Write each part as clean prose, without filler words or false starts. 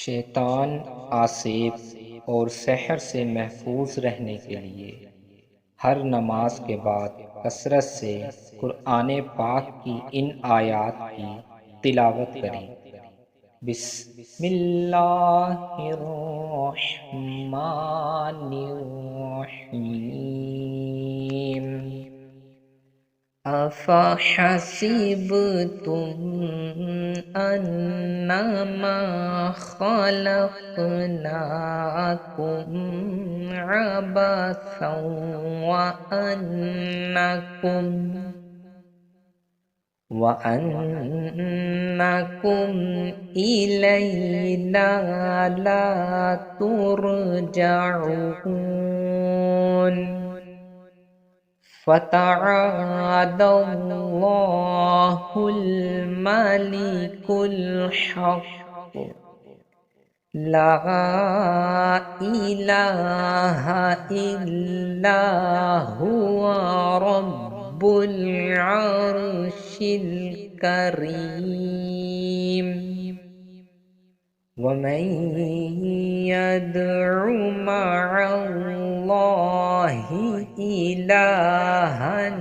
शैतान, आसेब और सहर से महफूज रहने के लिए हर नमाज के बाद कसरत से कुरान पाक की इन आयात की तिलावत करें। बिस्मिल्लाहिर्रहमानिर्रहीम। अफ़हसिबतुम अन्नमा खलक़नाकुम अबसन व अन्नकुम इलैना ला तुरजऊन। फ़तआलल्लाहुल मलिकुल हक़ ला इलाहा इल्ला हुवा रब्बुल अर्शिल करीम। वमन यदउ मअल्लाहि इलाहन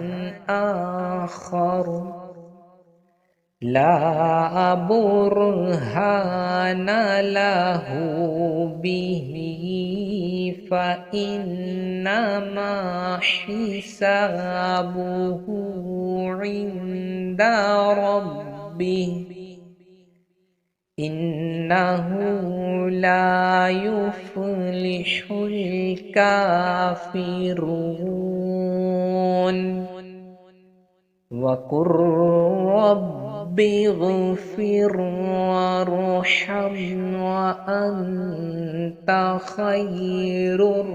आखर ला बुरहान लहू बिही फ़इन्नमा हिसाबुहु इन्दा रब्बिह इन्नहु ला युफ्लिहुल काफिरून। वक़ुर रब्बिग़फ़िर वरहम व अन्त ख़ैरुर